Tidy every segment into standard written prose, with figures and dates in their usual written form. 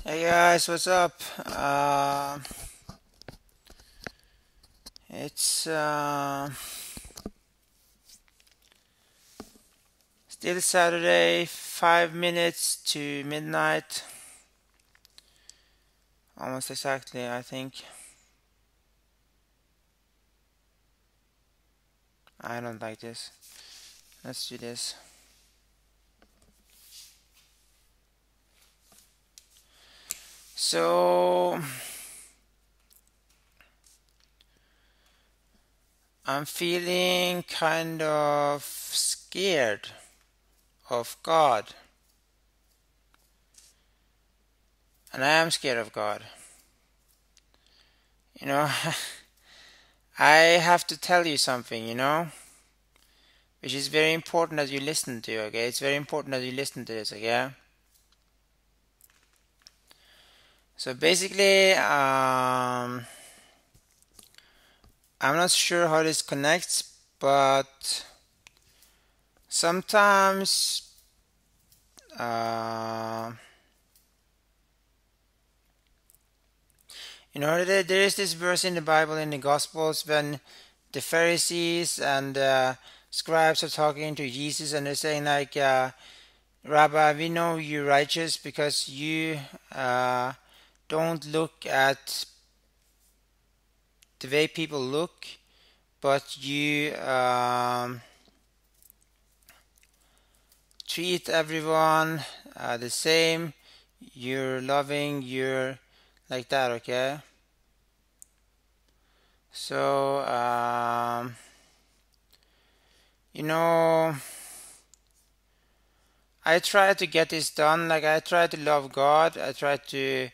Hey guys, what's up? It's still Saturday, 5 minutes to midnight, almost exactly, I think. I don't like this. Let's do this. So, I'm feeling kind of scared of God, and I am scared of God. You know, I have to tell you something, which is very important that you listen to, okay? It's very important that you listen to this, okay? So basically, I'm not sure how this connects, but sometimes, uh, there is this verse in the Bible in the Gospels when the Pharisees and scribes are talking to Jesus and they're saying like, Rabbi, we know you're righteous because you don't look at the way people look, but you treat everyone the same. You're loving, you're like that, okay? So, you know, I try to get this done. Like, I try to love God. I try to,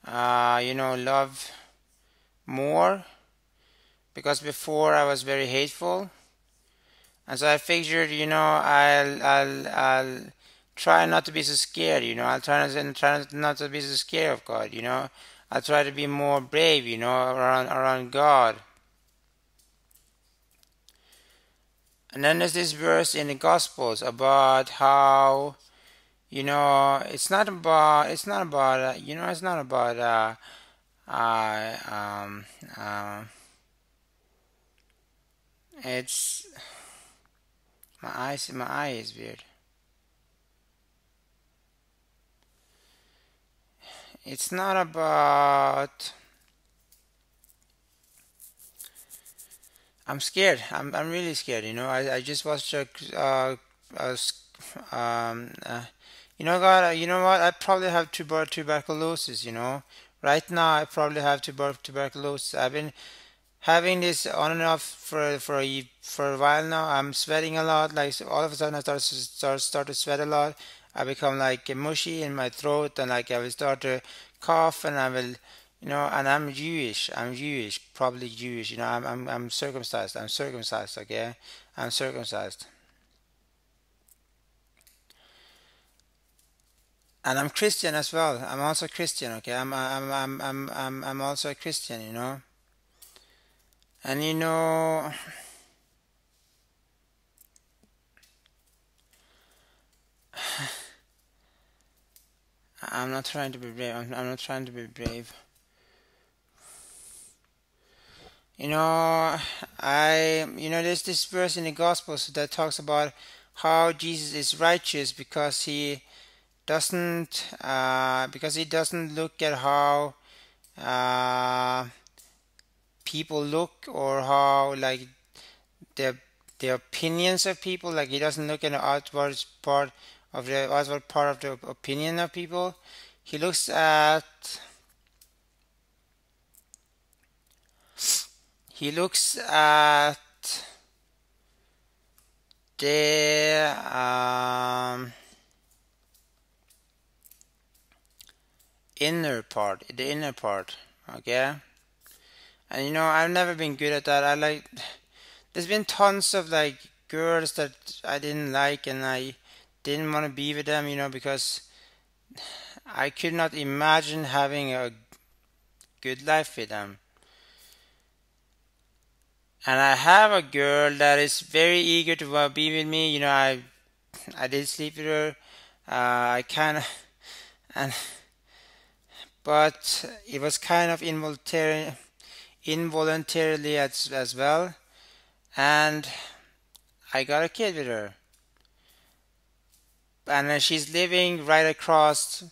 love more because before I was very hateful. And so I figured, I'll try not to be so scared, try not to be so scared of God. I'll try to be more brave, around God. And then there's this verse in the Gospels about how, it's not about, uh, um, uh, it's, my eye is weird. It's not about, I'm scared. I'm really scared. I just watched a God. You know what? I probably have tuberculosis. Right now I probably have tuberculosis. I've been having this on and off for a while now. I'm sweating a lot. Like so all of a sudden I start to sweat a lot. I become like mushy in my throat, and like I will start to cough, and I will, and I'm Jewish. I'm Jewish, probably Jewish. I'm circumcised. I'm circumcised. Okay, I'm circumcised, and I'm Christian as well. I'm also Christian. Okay, I'm also a Christian. And I'm not trying to be brave. I'm not trying to be brave. You know, there's this verse in the Gospels that talks about how Jesus is righteous because he doesn't look at how uh, people look, or how like the the opinions of people. Like he doesn't look at the outward part of the opinion of people. He looks at he looks at the the inner part. Okay, and I've never been good at that. There's been tons of like girls that I didn't like, and I didn't want to be with them, because I could not imagine having a good life with them. And I have a girl that is very eager to be with me. I did sleep with her. I kind of, and but it was kind of involuntarily as well, and I got a kid with her, and she's living right across.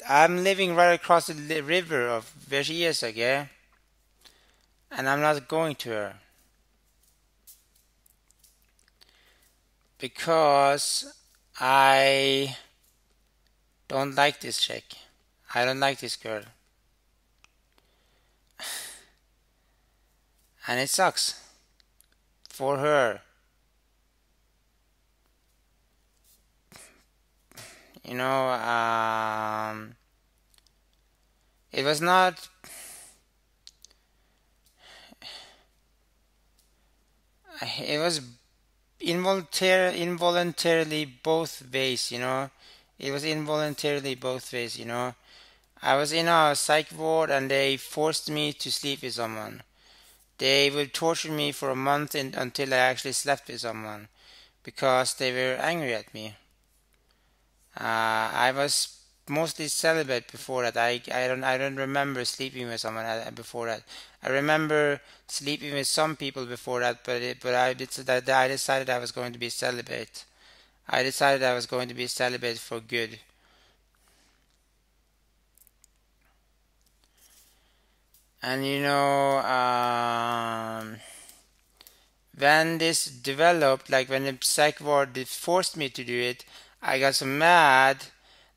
I'm living right across the river of where she is, okay, and I'm not going to her because I don't like this chick. I don't like this girl, and it sucks for her. You know, it was not. It was involuntarily both ways. You know, it was involuntarily both ways. You know, I was in a psych ward, and they forced me to sleep with someone. They would torture me for a month until I actually slept with someone because they were angry at me. I was mostly celibate before that. I don't remember sleeping with someone before that. I remember sleeping with some people before that, but I decided I was going to be celibate. I decided I was going to be celibate for good. And when this developed, like when the psych ward forced me to do it, I got so mad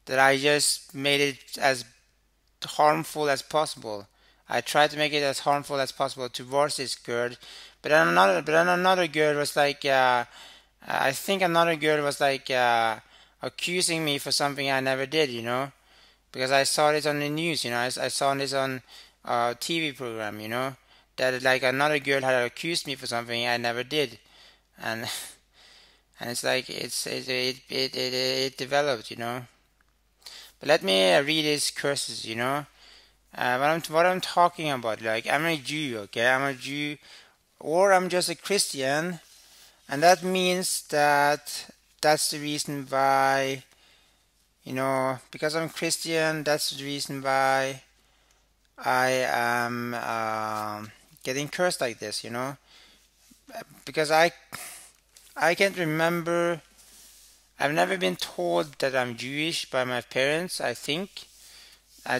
that I just made it as harmful as possible. I tried to make it as harmful as possible towards this girl, but then another girl was like, I think another girl was like accusing me for something I never did, because I saw it on the news, I saw this on a TV program, that like another girl had accused me for something I never did, and and it's like it developed, But let me read these curses, what I'm talking about. Like I'm a Jew, okay? I'm a Jew, or I'm just a Christian, and that means that that's the reason why, because I'm Christian, that's the reason why I am getting cursed like this, because I can't remember. I've never been told that I'm Jewish by my parents, I think.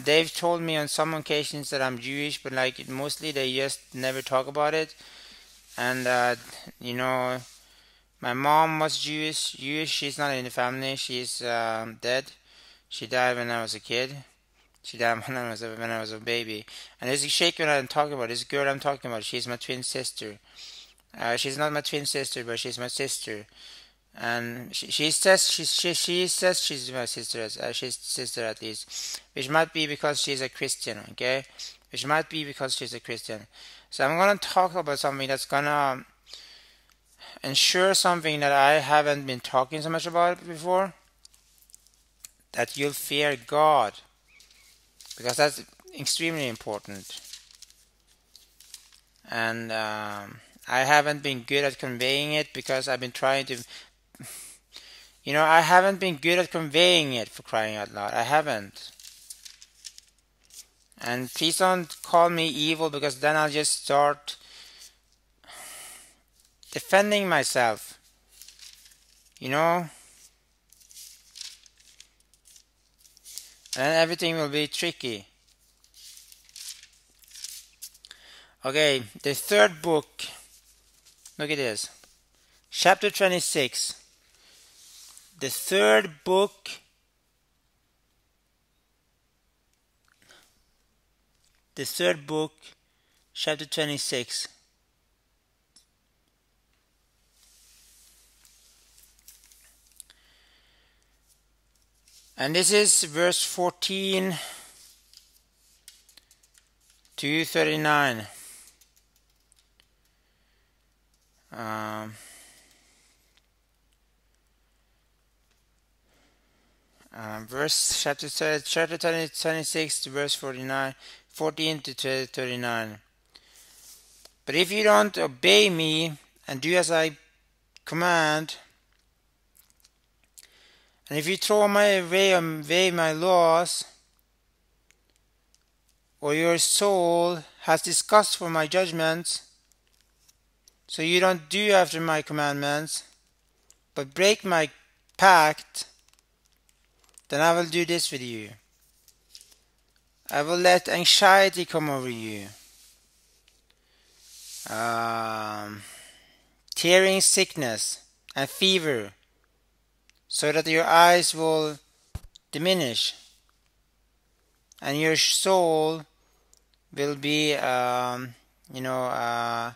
They've told me on some occasions that I'm Jewish, but like mostly they just never talk about it. And you know, my mom was Jewish. Jewish. She's not in the family. She's dead. She died when I was a kid. She died when I was a baby. And this sheikh that I'm talking about, this girl I'm talking about, she's my twin sister. She's not my twin sister, but she's my sister. And she says she's my sister, she's sister at least, which might be because she's a Christian, okay? Which might be because she's a Christian. So I'm gonna talk about something that's gonna ensure something that I haven't been talking so much about before. That you'll fear God, because that's extremely important. And I haven't been good at conveying it because I've been trying to. I haven't been good at conveying it, for crying out loud. I haven't. And please don't call me evil, because then I'll just start defending myself. And then everything will be tricky. Okay, the third book. Look at this. Chapter 26. The third book. The third book, chapter 26. And this is verse 14 to 39. Chapter 26 to verse 14 to 39. But if you don't obey me and do as I command, and if you throw away my laws, or your soul has disgust for my judgments, so you don't do after my commandments, but break my pact, then I will do this with you. I will let anxiety come over you, tearing sickness and fever, so that your eyes will diminish and your soul will be, you know,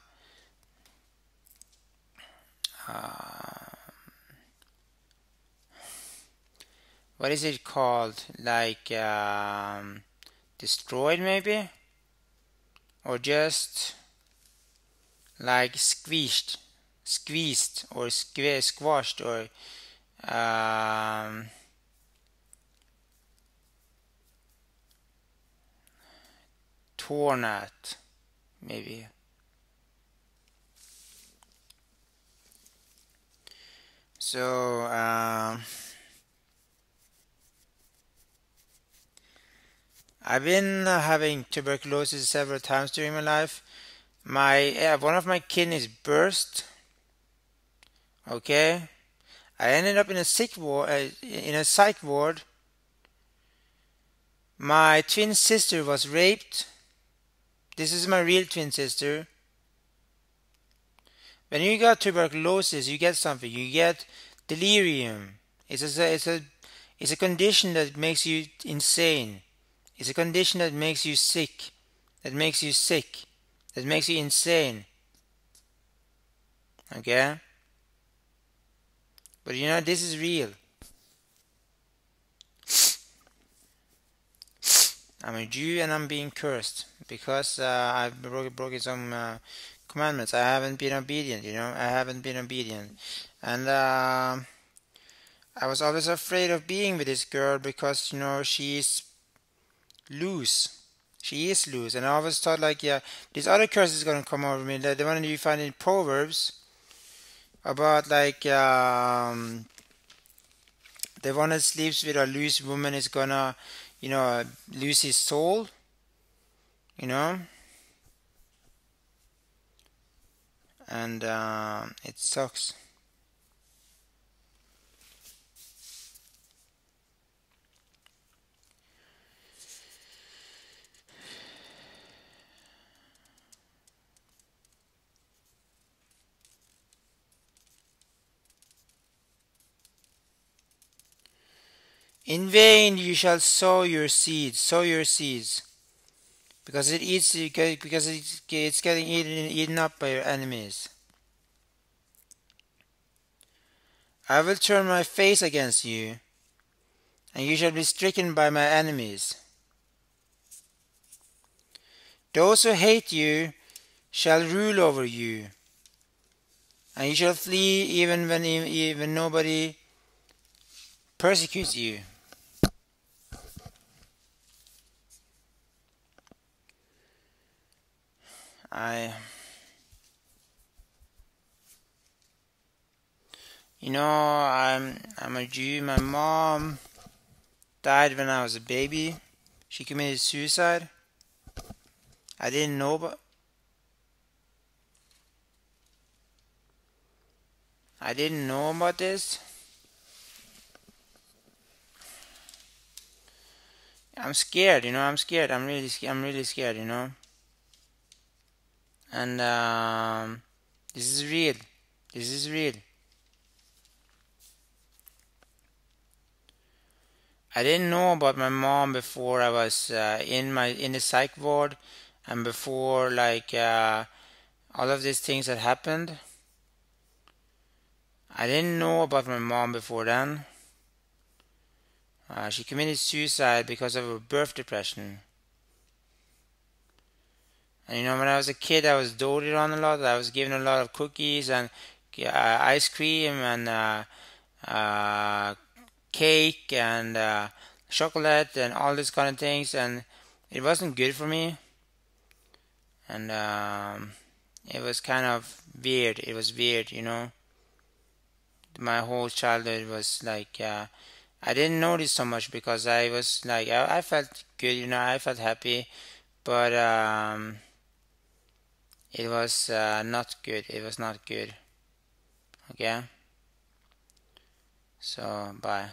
what is it called? Like destroyed, maybe, or just like squeezed, or squashed, or torn at, maybe. So I've been having tuberculosis several times during my life. One of my kidneys burst. Okay, I ended up in a psych ward. My twin sister was raped. This is my real twin sister. When you got tuberculosis, you get something. You get delirium. It's a condition that makes you insane. It's a condition that makes you sick. That makes you sick. That makes you insane. Okay? But you know, this is real. I'm a Jew and I'm being cursed because I've broken some commandments. I haven't been obedient, you know. I haven't been obedient. And I was always afraid of being with this girl because, you know, she's loose. She is loose. And I always thought, like, yeah, this other curse is going to come over me. The one that you find in Proverbs about, like, the one that sleeps with a loose woman is going to, you know, lose his soul, you know. And it sucks. In vain you shall sow your seeds, because it's getting eaten up by your enemies. I will turn my face against you, and you shall be stricken by my enemies. Those who hate you shall rule over you, and you shall flee even nobody persecutes you. I'm a Jew. My mom died when I was a baby. She committed suicide. I didn't know about this. I'm scared, you know. I'm scared. I'm really scared, you know. And this is real. This is real. I didn't know about my mom before I was in the psych ward, and before, like, all of these things that happened. I didn't know about my mom before then. She committed suicide because of her birth depression. And you know, when I was a kid, I was doted on a lot. I was given a lot of cookies and ice cream and cake and chocolate and all these kind of things, and it wasn't good for me. And it was kind of weird. It was weird, you know. My whole childhood was like, I didn't notice so much because I was like, I felt good, you know. I felt happy. but it was not good. It was not good. Okay, so bye.